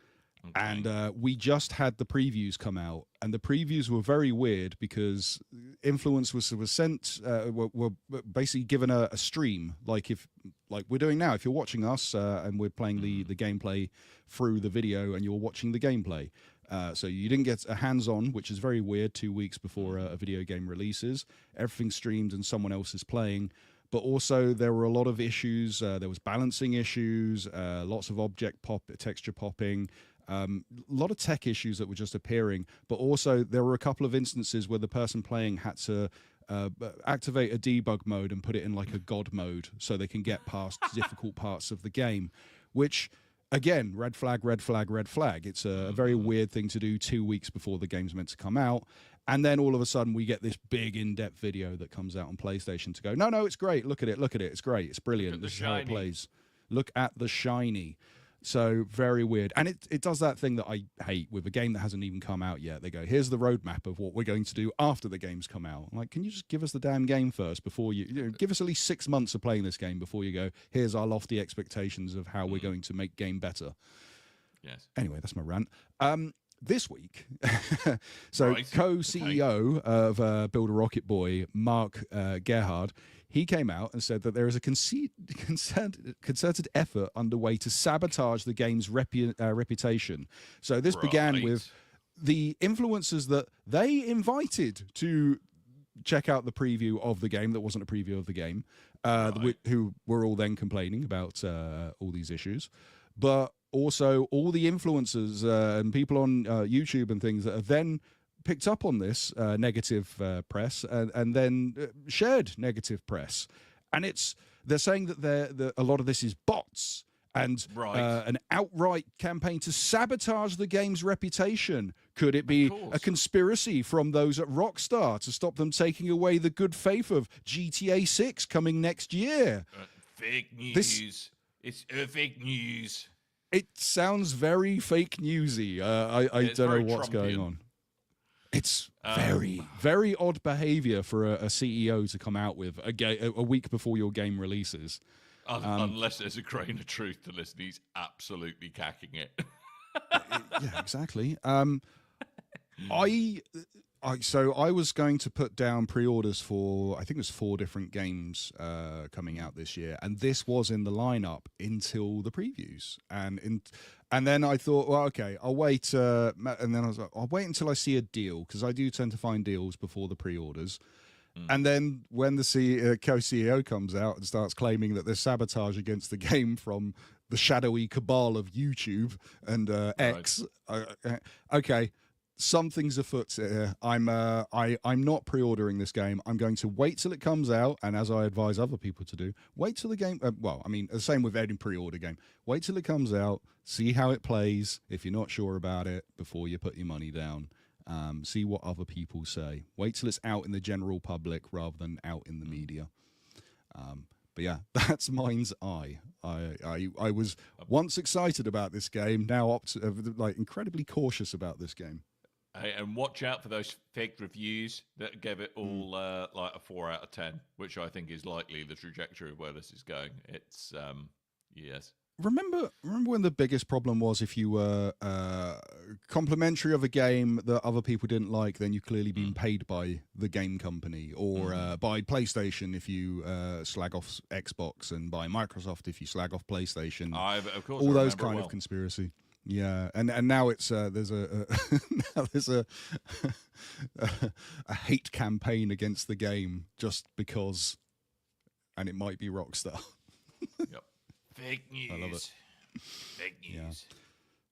Okay. And we just had the previews come out, and the previews were very weird because Influence was sent, were basically given a stream, like we're doing now. If you're watching us and we're playing the gameplay through the video, and you're watching the gameplay, so you didn't get a hands-on, which is very weird. 2 weeks before a video game releases, everything's streamed and someone else is playing. But also there were a lot of issues. There was balancing issues, lots of texture popping. A lot of tech issues that were just appearing, but also there were a couple of instances where the person playing had to activate a debug mode and put it in like a god mode so they can get past difficult parts of the game, which, again, red flag, red flag, red flag. It's a very weird thing to do 2 weeks before the game's meant to come out. And then all of a sudden we get this big in-depth video that comes out on PlayStation to go, no, it's great. Look at it. It's great. It's brilliant. This is how it plays. Look at the shiny. So very weird. And it does that thing that I hate with a game that hasn't even come out yet. They go, here's the roadmap of what we're going to do after the game's come out. I'm like, can you just give us the damn game first before you give us at least 6 months of playing this game before you go, here's our lofty expectations of how we're going to make game better. Yes. Anyway, that's my rant. This week, co-CEO of Builder Rocket Boy, Mark Gerhard, he came out and said that there is a concerted effort underway to sabotage the game's reputation. So this began with the influencers that they invited to check out the preview of the game that wasn't a preview of the game, who were all then complaining about all these issues. But also all the influencers and people on YouTube and things that have then picked up on this negative press and then shared negative press. And they're saying that a lot of this is bots and an outright campaign to sabotage the game's reputation. Could it be a conspiracy from those at Rockstar to stop them taking away the good faith of GTA 6 coming next year? Fake news. It's fake news. It sounds very fake newsy. I don't know what's going on. It's very, very odd behavior for a CEO to come out with a week before your game releases. Unless there's a grain of truth to listen, he's absolutely cacking it. Yeah, exactly. So I was going to put down pre-orders for, I think it was 4 different games coming out this year, and this was in the lineup until the previews, and then I thought, well, okay, I'll wait, and then I was like, I'll wait until I see a deal, because I do tend to find deals before the pre-orders. And then when the co-CEO comes out and starts claiming that there's sabotage against the game from the shadowy cabal of YouTube and X, okay, something's afoot here. I'm not pre-ordering this game. I'm going to wait till it comes out, and as I advise other people to do, wait till the game. The same with any pre-order game. Wait till it comes out, see how it plays. If you're not sure about it, before you put your money down. See what other people say. Wait till it's out in the general public rather than out in the media. But yeah, that's mine's eye. I was once excited about this game, now incredibly cautious about this game. Hey, and watch out for those fake reviews that gave it all like a 4 out of 10, which I think is likely the trajectory of where this is going. It's yes. Remember when the biggest problem was if you were complimentary of a game that other people didn't like, then you've clearly been paid by the game company, or by PlayStation if you slag off Xbox, and by Microsoft if you slag off PlayStation. Of course, all those kind of conspiracy. Yeah, and now it's there's a a hate campaign against the game just because, and it might be Rockstar. Yep. Fake news. I love it. Fake news.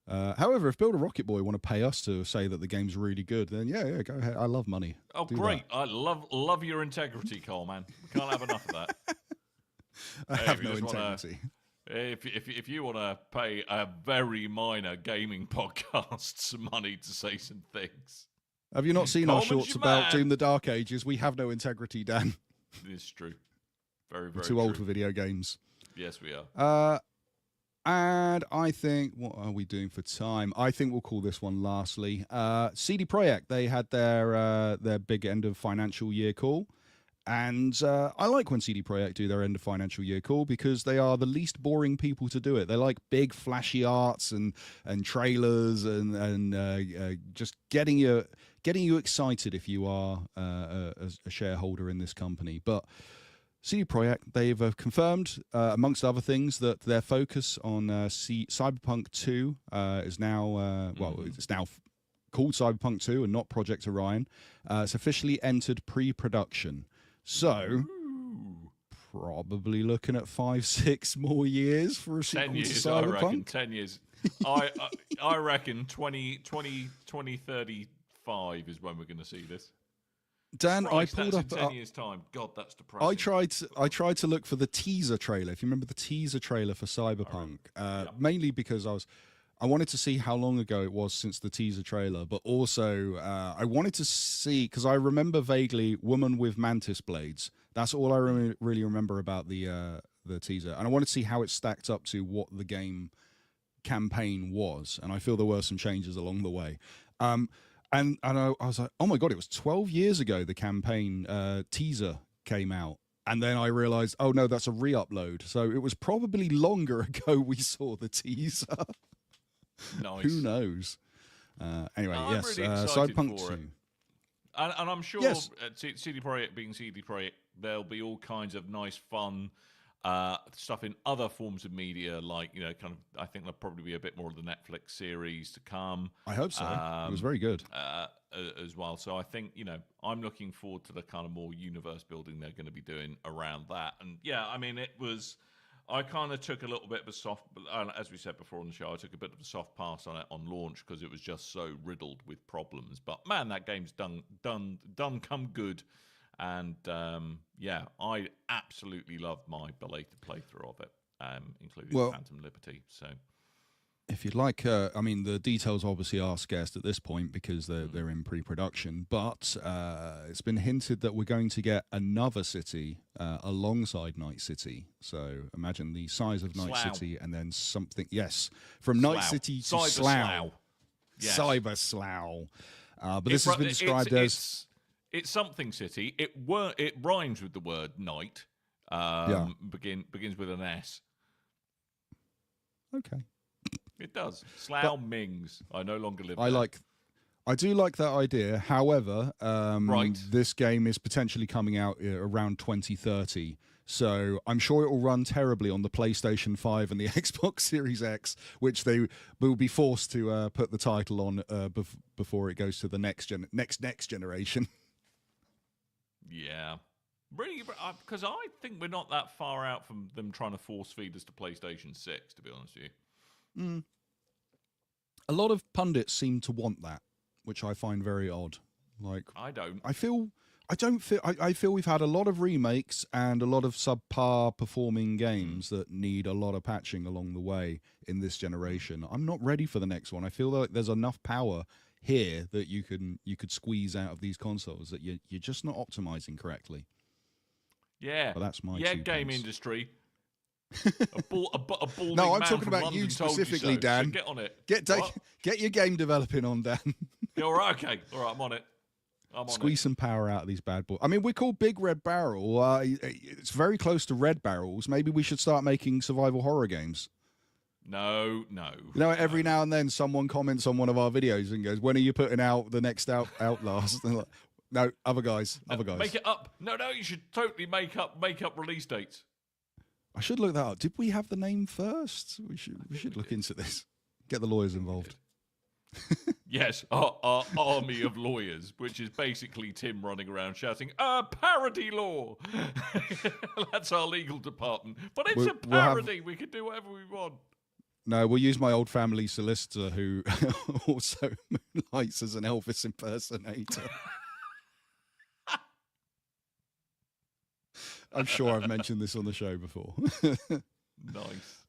Yeah. However, if Build a Rocket Boy want to pay us to say that the game's really good, then yeah, go ahead. I love money. Oh, Do great! that. I love your integrity, Cole. Man, we can't have enough of that. I have no integrity. If you want to pay a very minor gaming podcast some money to say some things, have you not seen our Coleman's shorts your about man. Doom: The Dark Ages? We have no integrity, Dan. It's true. Very, We're very too old true. for video games. Yes, we are. And I think, what are we doing for time? I think we'll call this one lastly. CD Projekt, they had their big end of financial year call. And I like when CD Projekt do their end of financial year call, because they are the least boring people to do it. They like big flashy arts and trailers and just getting you excited if you are a shareholder in this company. But CD Projekt, they've confirmed, amongst other things, that their focus on Cyberpunk 2 is now, it's now called Cyberpunk 2 and not Project Orion. It's officially entered pre-production. So, probably looking at 5-6 more years for a sequel 10 years, to I Cyberpunk. reckon. 10 years. I reckon 2035 is when we're going to see this. Dan, Christ, I pulled that's up. in 10 years' time. God, that's depressing. I tried to look for the teaser trailer. If you remember the teaser trailer for Cyberpunk, mainly because I wanted to see how long ago it was since the teaser trailer, but also I wanted to see, because I remember vaguely woman with mantis blades. That's all I really remember about the teaser, and I wanted to see how it stacked up to what the game campaign was, and I feel there were some changes along the way. And I was like, oh my God, it was 12 years ago the campaign teaser came out. And then I realized, oh no, that's a re-upload. So it was probably longer ago we saw the teaser. Nice. Who knows? Anyway, I'm yes, really excited Cyberpunk for 2. it. And I'm sure Yes. CD Projekt being CD Projekt, there'll be all kinds of nice, fun stuff in other forms of media, like, I think there'll probably be a bit more of the Netflix series to come. I hope so. It was very good. As well. So I think, I'm looking forward to the kind of more universe building they're going to be doing around that. And yeah, I mean, I kind of took a little bit of a soft, as we said before on the show, I took a bit of a soft pass on it on launch because it was just so riddled with problems. But man, that game's done come good. And yeah, I absolutely loved my belated playthrough of it, including Phantom Liberty. So, if you'd like, I mean, the details obviously are scarce at this point because they're in pre-production. But it's been hinted that we're going to get another city alongside Night City. So imagine the size of Night City, and then something. Yes, from Night City to Slough. Yes. Cyber Slough. But this has been described as. It's something city. It rhymes with the word night, Begins with an S. Okay. It does. Slough Mings. I no longer live there. I do like that idea. However, Right. this game is potentially coming out around 2030. So I'm sure it will run terribly on the PlayStation 5 and the Xbox Series X, which they will be forced to put the title on before it goes to the next generation. Yeah. Really, because I think we're not that far out from them trying to force feed us to PlayStation 6, to be honest with you. A lot of pundits seem to want that, which I find very odd. Like, I don't. I feel we've had a lot of remakes and a lot of subpar performing games that need a lot of patching along the way in this generation. I'm not ready for the next one. I feel like there's enough power here that you could squeeze out of these consoles that you're just not optimizing correctly. Yeah. But that's my game pence. Industry. a balding No, I'm man talking from about London you told specifically, so. Dan. So get on it. Get your game developing on, Dan. Yeah, all right, okay. All right, I'm on it. Squeeze some power out of these bad boys. I mean, we're called Big Red Barrel. It's very close to Red Barrels. Maybe we should start making survival horror games. No. You know, every now and then someone comments on one of our videos and goes, "When are you putting out the next Outlast?" And like, no, other guys. Make it up. No, you should totally make up release dates. I should look that up. Did we have the name first? We should look into this. Get the lawyers involved. Yes, our army of lawyers, which is basically Tim running around shouting, parody law. That's our legal department. But it's a parody. We can do whatever we want. No, we'll use my old family solicitor who also moonlights as an Elvis impersonator. I'm sure I've mentioned this on the show before. Nice.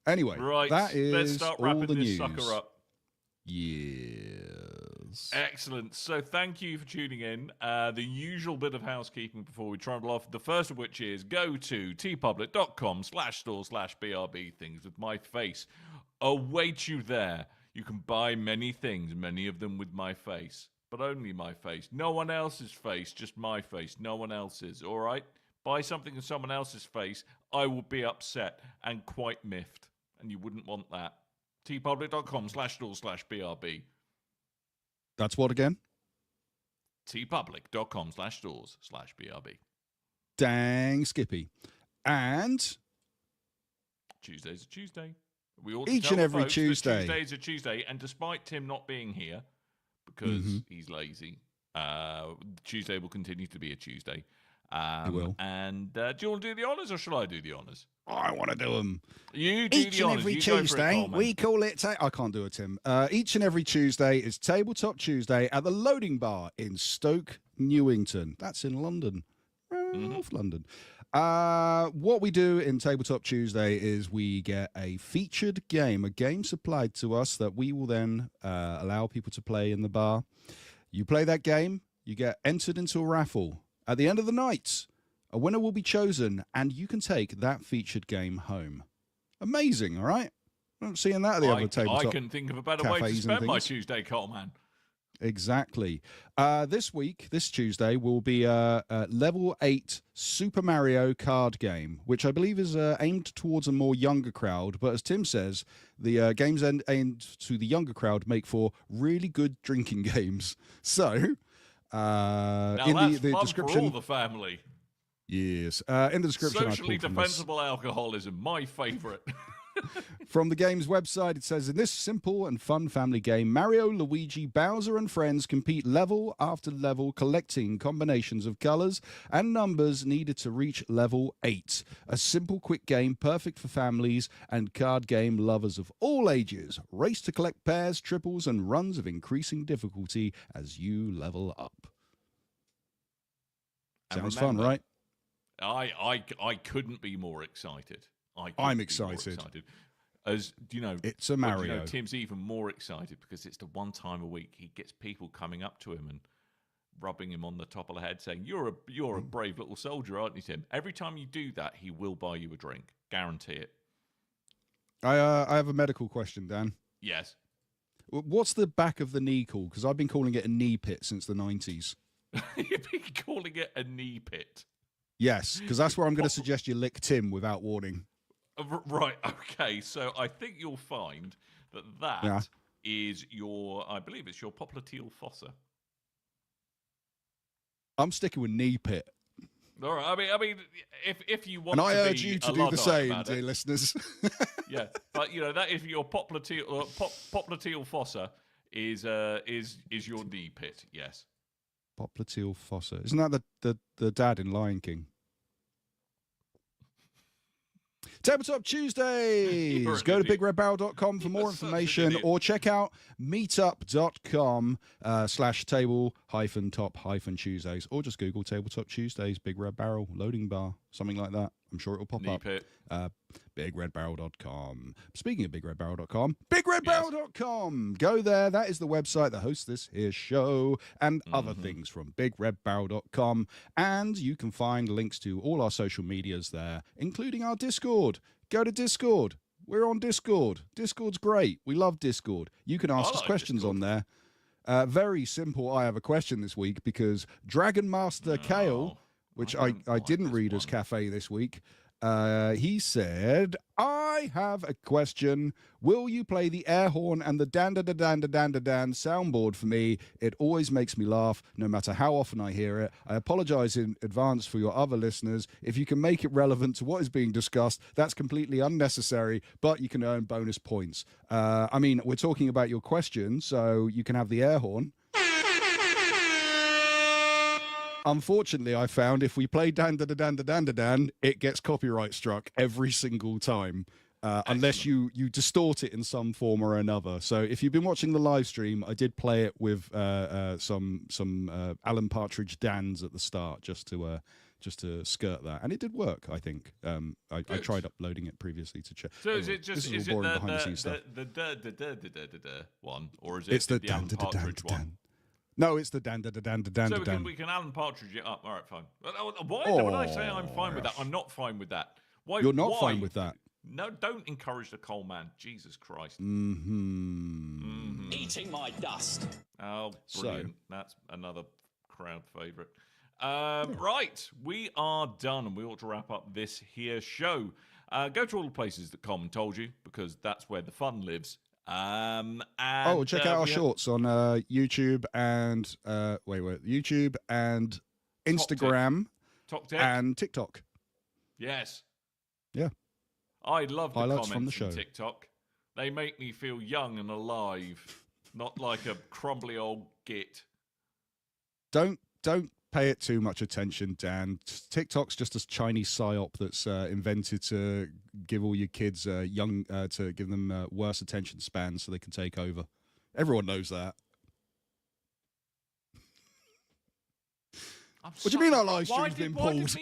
Anyway, right, that is let's start all wrapping the this news. sucker up. Yes. Excellent. So thank you for tuning in. The usual bit of housekeeping before we trundle off. The first of which is go to tpublic.com/store/BRB things with my face. Await you there. You can buy many things, many of them with my face, but only my face. No one else's face, just my face. No one else's, all right? Buy something in someone else's face, I will be upset and quite miffed, and you wouldn't want that. tpublic.com/store/BRB. That's what again? tpublic.com/stores/BRB. Dang, Skippy. And Tuesday's a Tuesday. We ought each to tell and every folks Tuesday. that Tuesday's a Tuesday, and despite Tim not being here because he's lazy, Tuesday will continue to be a Tuesday. It will. And do you want to do the honours, or shall I do the honours? I want to do them. You do Each the and honours. every You go for it, Tuesday, Coleman. we call it... I can't do it, Tim. Each and every Tuesday is Tabletop Tuesday at the Loading Bar in Stoke Newington. That's in London. Off London. What we do in Tabletop Tuesday is we get a featured game, a game supplied to us that we will then allow people to play in the bar. You play that game, you get entered into a raffle. At the end of the night, a winner will be chosen, and you can take that featured game home. Amazing, all right? I'm not seeing that at the other tabletop. I can think of a better way to cafes and spend my things. Tuesday, Coleman. Exactly. This Tuesday, will be a level 8 Super Mario card game, which I believe is aimed towards a more younger crowd. But as Tim says, the games aimed to the younger crowd make for really good drinking games. So, Now in that's the fun description, for all the family. yes, in the description, Socially I pulled from this. defensible alcoholism, my favourite. From the game's website, it says, in this simple and fun family game, Mario, Luigi, Bowser, and friends compete level after level, collecting combinations of colors and numbers needed to reach level 8. A simple, quick game, perfect for families and card game lovers of all ages. Race to collect pairs, triples, and runs of increasing difficulty as you level up. And Sounds remember, fun, right? I couldn't be more excited. I'm excited. As you know, It's a Mario. You know, Tim's even more excited because it's the one time a week he gets people coming up to him and rubbing him on the top of the head, saying, "You're a brave little soldier, aren't you, Tim?" Every time you do that, he will buy you a drink, guarantee it. I have a medical question, Dan. Yes. What's the back of the knee called? Because I've been calling it a knee pit since the 90s. You've been calling it a knee pit. Yes, because that's where I'm going to suggest you lick Tim without warning. Right, okay. So I think you'll find that is your, I believe it's your popliteal fossa. I'm sticking with knee pit. All right. I mean, if you want, and I to urge be you to a do the Luddite same, about dear it, listeners. yeah, but that if your popliteal fossa is your knee pit, yes. Popliteal fossa. Isn't that the dad in Lion King? Tabletop Tuesdays. Go to bigredbarrel.com for more information, or check out meetup.com/table-top-Tuesdays, or just Google Tabletop Tuesdays, Big Red Barrel, loading bar, something like that. I'm sure it'll pop Knee up. Pit. BigRedBarrel.com. Speaking of BigRedBarrel.com, BigRedBarrel.com. Go there. That is the website that hosts this here show and other things from BigRedBarrel.com. And you can find links to all our social medias there, including our Discord. Go to Discord. We're on Discord. Discord's great. We love Discord. You can ask us questions on there. Very simple. I have a question this week because Dragon Master Kale, which I didn't read as Cafe this week, he said, I have a question. Will you play the air horn and the dan-da-da-dan-da-dan-da-dan soundboard for me? It always makes me laugh, no matter how often I hear it. I apologize in advance for your other listeners. If you can make it relevant to what is being discussed, that's completely unnecessary, but you can earn bonus points. I mean, we're talking about your question, so you can have the air horn. Unfortunately, I found if we play dan-da-da-dan-da-dan-da-dan, it gets copyright struck every single time, unless you distort it in some form or another. So if you've been watching the live stream, I did play it with some Alan Partridge Dans at the start, just to skirt that, and it did work. I think I tried uploading it previously to check. So is it just this is all boring behind the scenes stuff. The one, or is it it's the Alan Partridge one? No, it's the dan-da-da-dan-da-dan. So we can Alan Partridge it up. All right, fine. Why would I say I'm fine with that? I'm not fine with that. Why? You're not fine with that? No, don't encourage the coal man. Jesus Christ. Eating my dust. Oh, brilliant. That's another crowd favourite. Right, we are done, and we ought to wrap up this here show. Go to all the places that Common told you, because that's where the fun lives. And check out our shorts on YouTube and YouTube and Instagram and TikTok. Yes. Yeah. I love the highlights comments from the show. On TikTok. They make me feel young and alive, not like a crumbly old git. Don't pay it too much attention, Dan. TikTok's just a Chinese psyop that's invented to give all your kids to give them worse attention spans so they can take over. Everyone knows that. What do you mean our live stream's been pulled?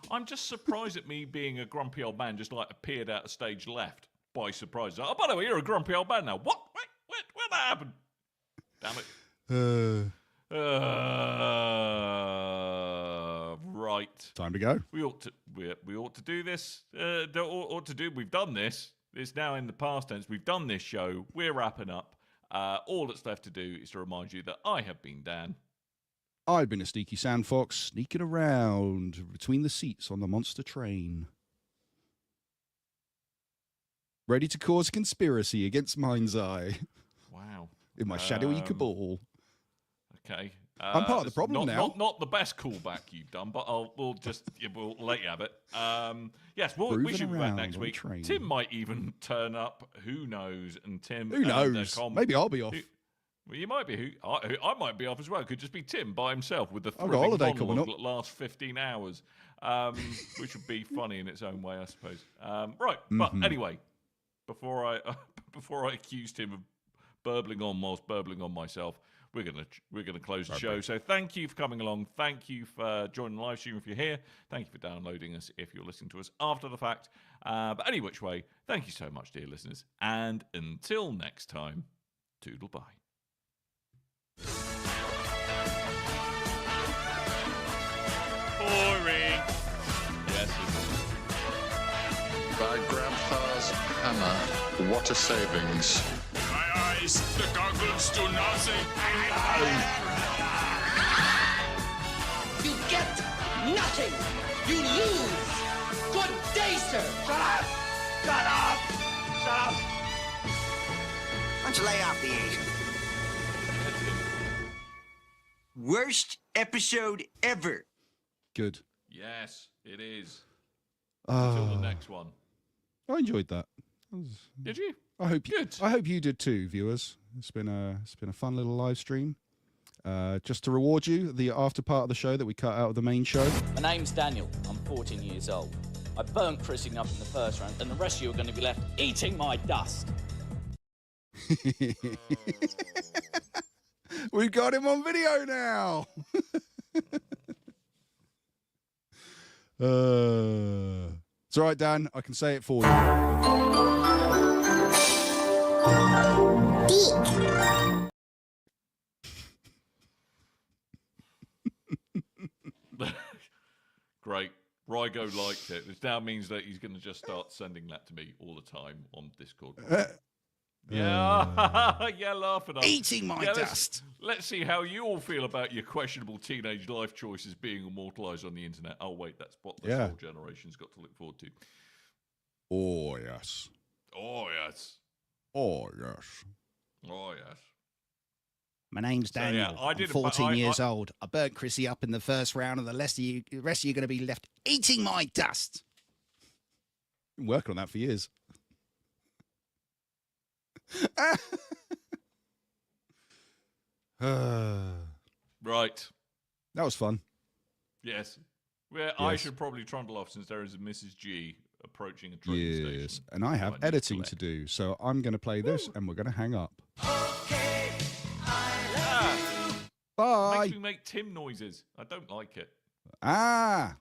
I'm just surprised at me being a grumpy old man just like appeared out of stage left by surprise. Oh, by the way, you're a grumpy old man now. What? Wait, what happened? Damn it. Right. Time to go. We ought to do this. We've done this. It's now in the past tense. We've done this show. We're wrapping up. All that's left to do is to remind you that I have been Dan. I've been a sneaky sandfox sneaking around between the seats on the monster train. Ready to cause a conspiracy against Mind's Eye. Wow. In my shadowy cabal. Okay. I'm part of the problem now. Not the best callback you've done, but we'll let you have it. Yes, we should be back next week. Tim might even turn up. Who knows? And Tim. Who knows? Maybe I'll be off. Well, you might be. I might be off as well. It could just be Tim by himself with the thrilling monologue that lasts 15 hours, which would be funny in its own way, I suppose. Right, but anyway, before I accused him of burbling on whilst burbling on myself, we're gonna close the show. So thank you for coming along. Thank you for joining the live stream if you're here. Thank you for downloading us if you're listening to us after the fact. But any which way, thank you so much, dear listeners. And until next time, toodle bye. Boring. Yes. By Grandpa's hammer, what a savings. My eyes, the goggles do nothing. You get nothing. You lose. Good day, sir. Shut up. Shut up. Shut up. Why don't you lay off the Asian? Worst episode ever. Good. Yes, it is. Until the next one. I enjoyed that. Did you? I hope Good. I hope you did too, viewers. It's been a fun little live stream. Just to reward you, the after part of the show that we cut out of the main show. My name's Daniel. I'm 14 years old. I burnt Chrissy up in the first round, and the rest of you are going to be left eating my dust. We've got him on video now. It's all right, Dan. I can say it for you. Great. Rygo liked it. This now means that he's going to just start sending that to me all the time on Discord. Yeah, yeah, laugh at us. Eating my dust. Let's see how you all feel about your questionable teenage life choices being immortalised on the internet. Oh, wait, that's what this whole generation's got to look forward to. Oh, yes. Oh, yes. Oh, yes. Oh, yes. My name's Daniel. I did I'm 14 years old. I burnt Chrissy up in the first round, and the rest of you are going to be left eating my dust. Been working on that for years. Right. That was fun. Yes. Well, I should probably trundle off since there is a Mrs. G approaching a train station. Yes, and I have editing to do, so I'm going to play this, and we're going to hang up. Okay, Ah, Bye. makes me make Tim noises. I don't like it. Ah.